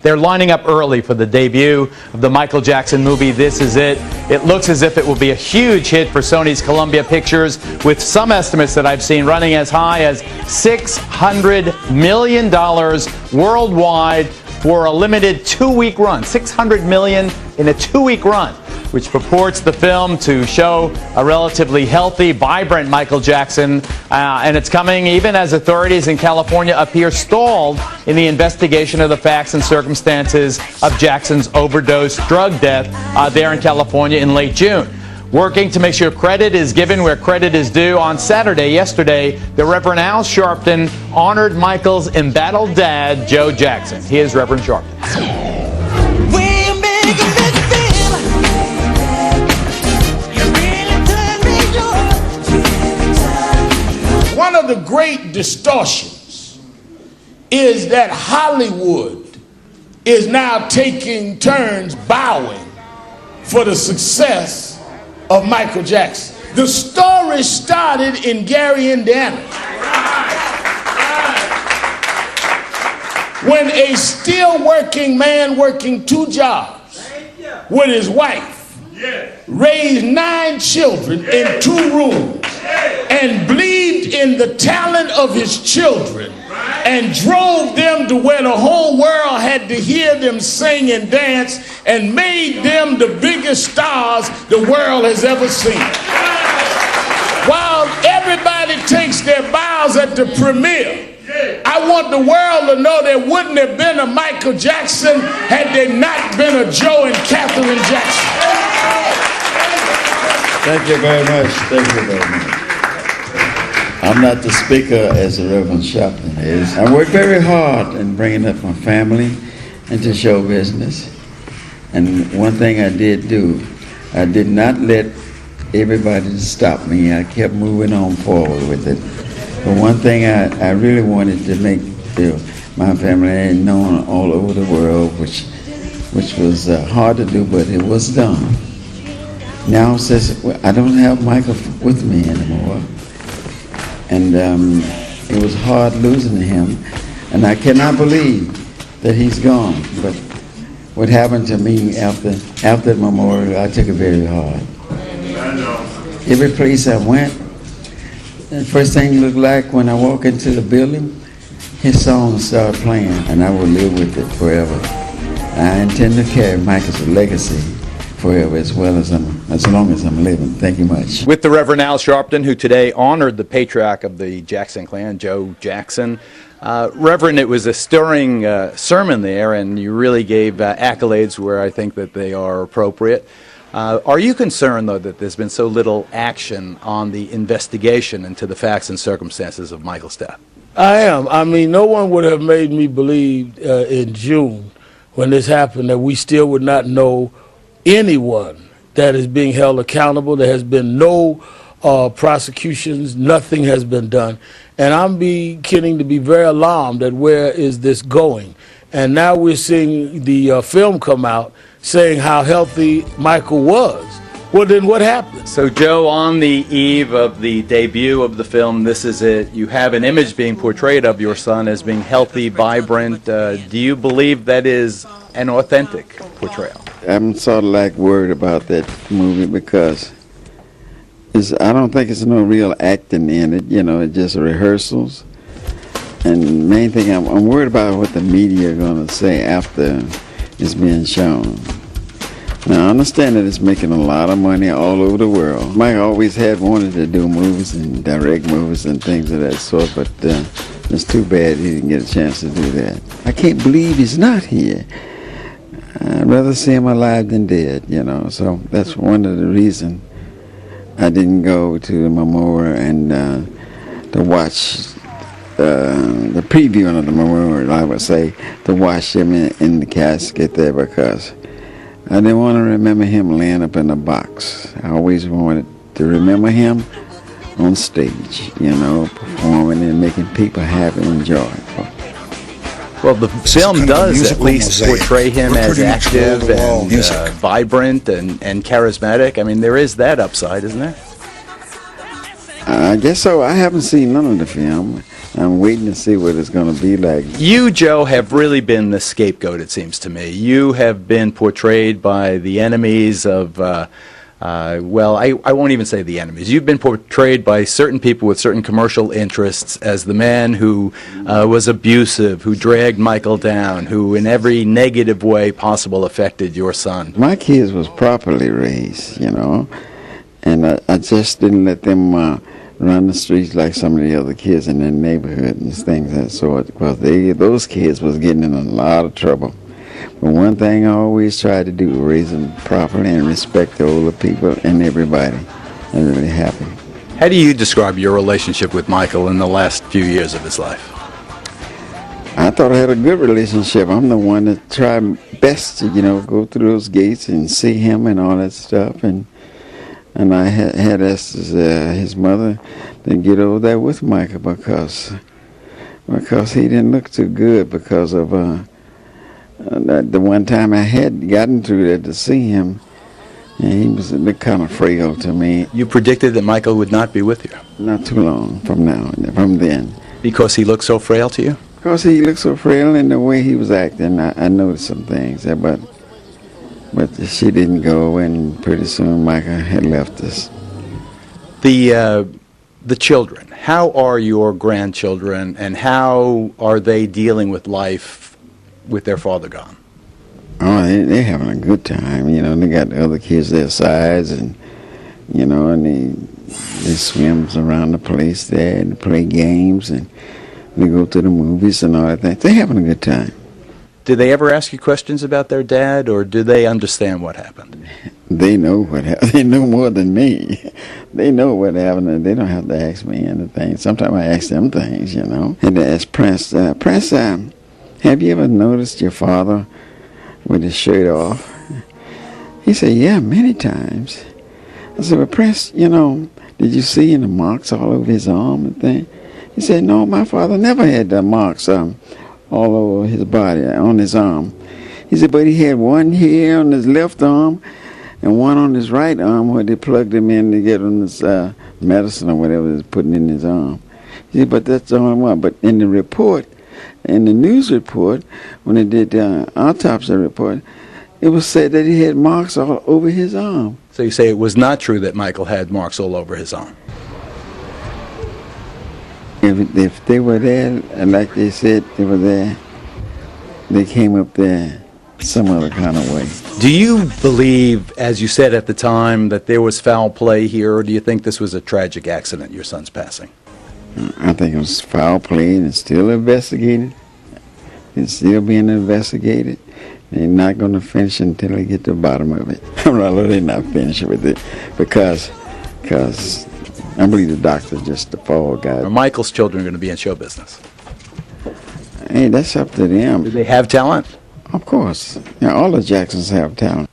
They're lining up early for the debut of the Michael Jackson movie, This Is It. It looks as if it will be a huge hit for Sony's Columbia Pictures, with some estimates that I've seen running as high as $600 million worldwide for a limited 2-week run. $600 million in a 2-week run, which purports the film to show a relatively healthy, vibrant Michael Jackson. And it's coming even as authorities in California appear stalled in the investigation of the facts and circumstances of Jackson's overdose drug death there in California in late June. Working to make sure credit is given where credit is due, on Saturday, yesterday, the Reverend Al Sharpton honored Michael's embattled dad, Joe Jackson. Here's Reverend Sharpton. One of the great distortions is that Hollywood is now taking turns bowing for the success of Michael Jackson. The story started in Gary, Indiana, when a still working man working 2 jobs with his wife raised 9 children in 2 rooms and believed in the talent of his children and drove them to where the whole world had to hear them sing and dance and made them the biggest stars the world has ever seen. While everybody takes their bows at the premiere, I want the world to know there wouldn't have been a Michael Jackson had there not been a Joe and Catherine Jackson. Thank you very much. Thank you very much. I'm not the speaker as the Reverend Sharpton is. I work very hard in bringing up my family into show business. And one thing I did do, I did not let everybody stop me. I kept moving on forward with it. But one thing I really wanted to make my family known all over the world, which was hard to do, but it was done. Now, since I don't have Michael with me anymore, and it was hard losing him, and I cannot believe that he's gone. But what happened to me after the memorial, I took it very hard. Every place I went, the first thing it looked like when I walk into the building, his songs started playing, and I will live with it forever. I intend to carry Michael's legacy forever, as long as I'm living. Thank you much. With the Reverend Al Sharpton, who today honored the patriarch of the Jackson clan, Joe Jackson. Reverend, it was a stirring sermon there, and you really gave accolades where I think that they are appropriate. Are you concerned, though, that there's been so little action on the investigation into the facts and circumstances of Michael's death? I am. I mean, no one would have made me believe in June when this happened that we still would not know anyone that is being held accountable. There has been no prosecutions. Nothing has been done. And I'm beginning to be very alarmed at where is this going. And now we're seeing the film come out saying how healthy Michael was. Well, then what happened? So, Joe, on the eve of the debut of the film, This Is It, you have an image being portrayed of your son as being healthy, vibrant. Do you believe that is an authentic portrayal? I'm sort of like worried about that movie because I don't think it's no real acting in it. You know, it's just rehearsals. And the main thing, I'm worried about what the media are going to say after it's being shown. Now, I understand that it's making a lot of money all over the world. Mike always had wanted to do movies and direct movies and things of that sort, but it's too bad he didn't get a chance to do that. I can't believe he's not here. I'd rather see him alive than dead, you know, so that's one of the reasons I didn't go to the memorial and to watch the previewing of the memorial, I would say, to watch him in the casket there, because I didn't want to remember him laying up in a box. I always wanted to remember him on stage, you know, performing and making people happy and enjoy. Well, the film does at least portray him as active and vibrant and charismatic. I mean, there is that upside, isn't there? I guess so. I haven't seen none of the film. I'm waiting to see what it's going to be like. You, Joe, have really been the scapegoat, it seems to me. You have been portrayed by the enemies of, well, I won't even say the enemies. You've been portrayed by certain people with certain commercial interests as the man who was abusive, who dragged Michael down, who in every negative way possible affected your son. My kids was properly raised, you know, and I just didn't let them run the streets like some of the other kids in their neighborhood and things of that sort, because those kids was getting in a lot of trouble. But one thing I always tried to do was raise them properly and respect the older people and everybody. I'm really happy. How do you describe your relationship with Michael in the last few years of his life? I thought I had a good relationship. I'm the one that tried best to, you know, go through those gates and see him and all that stuff. And I had asked his mother to get over there with Michael because he didn't look too good because of the one time I had gotten through there to see him, and he was kind of frail to me. You predicted that Michael would not be with you? Not too long from then. Because he looked so frail to you? Because he looked so frail and the way he was acting, I noticed some things, but she didn't go, and pretty soon Michael had left us. The children, how are your grandchildren, and how are they dealing with life with their father gone? Oh, they're having a good time. You know, they got the other kids their size, and you know, and they swims around the place there and play games, and they go to the movies and all that thing. They're having a good time. Do they ever ask you questions about their dad, or do they understand what happened? They know what happened. They know more than me. They know what happened, and they don't have to ask me anything. Sometimes I ask them things, you know. And they ask Prince, have you ever noticed your father with his shirt off? He said, yeah, many times. I said, well, Prince, you know, did you see any marks all over his arm and thing? He said, no, my father never had the marks all over his body, on his arm. He said, but he had one here on his left arm and one on his right arm where they plugged him in to get him this medicine or whatever they're putting in his arm. He said, but that's the only one. But in the report, in the news report, when they did the autopsy report, it was said that he had marks all over his arm. So you say it was not true that Michael had marks all over his arm? If they were there, and like they said they were there, they came up there some other kind of way. Do you believe, as you said at the time, that there was foul play here, or do you think this was a tragic accident, your son's passing? I think it was foul play, and it's still investigated. It's still being investigated. They're not going to finish until they get to the bottom of it. Rather, they're not finished with it because I believe the doctor's just the fall guy. Are Michael's children going to be in show business? Hey, that's up to them. Do they have talent? Of course. Yeah, all the Jacksons have talent.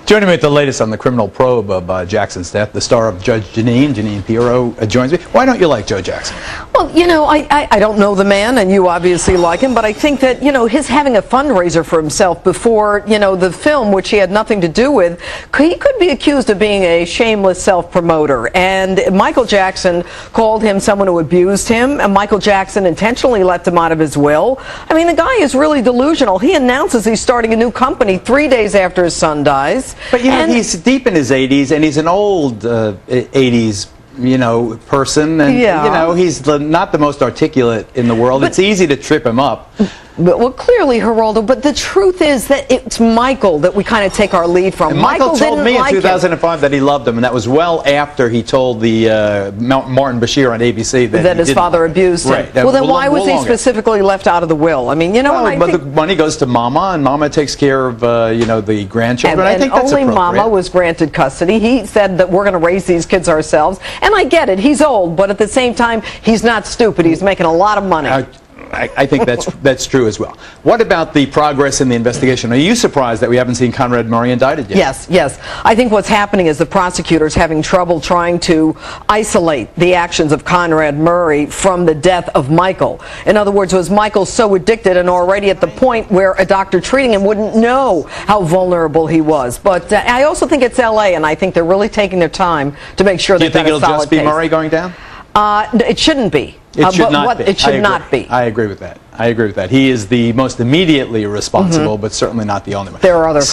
Joining me with the latest on the criminal probe of Jackson's death, the star of Judge Janine Pirro joins me. Why don't you like Joe Jackson? Well, you know, I don't know the man, and you obviously like him, but I think that, you know, his having a fundraiser for himself before, you know, the film, which he had nothing to do with, he could be accused of being a shameless self-promoter. And Michael Jackson called him someone who abused him, and Michael Jackson intentionally left him out of his will. I mean, the guy is really delusional. He announces he's starting a new company 3 days after his son dies. But, you know, he's deep in his 80s, and he's an old 80s, you know, person, and, you know, he's not the most articulate in the world. It's easy to trip him up. Well, clearly, Geraldo, but the truth is that it's Michael that we kind of take our lead from. And Michael told me in 2005 that he loved him, and that was well after he told the Martin Bashir on ABC that his father abused him. Right. Well, then why was he specifically left out of the will? I mean, you know, well, but the money goes to Mama, and Mama takes care of, you know, the grandchildren. And I think that's only appropriate. Mama was granted custody. He said that we're going to raise these kids ourselves, and I get it. He's old, but at the same time, he's not stupid. He's making a lot of money. I think that's true as well. What about the progress in the investigation? Are you surprised that we haven't seen Conrad Murray indicted yet? Yes, yes. I think what's happening is the prosecutors having trouble trying to isolate the actions of Conrad Murray from the death of Michael. In other words, was Michael so addicted and already at the point where a doctor treating him wouldn't know how vulnerable he was? But I also think it's L.A., and I think they're really taking their time to make sure they've got a solid case. Do you think it'll just be Murray going down? It shouldn't be. It should not be. It should not be. I agree with that. I agree with that. He is the most immediately responsible, but certainly not the only one. There are other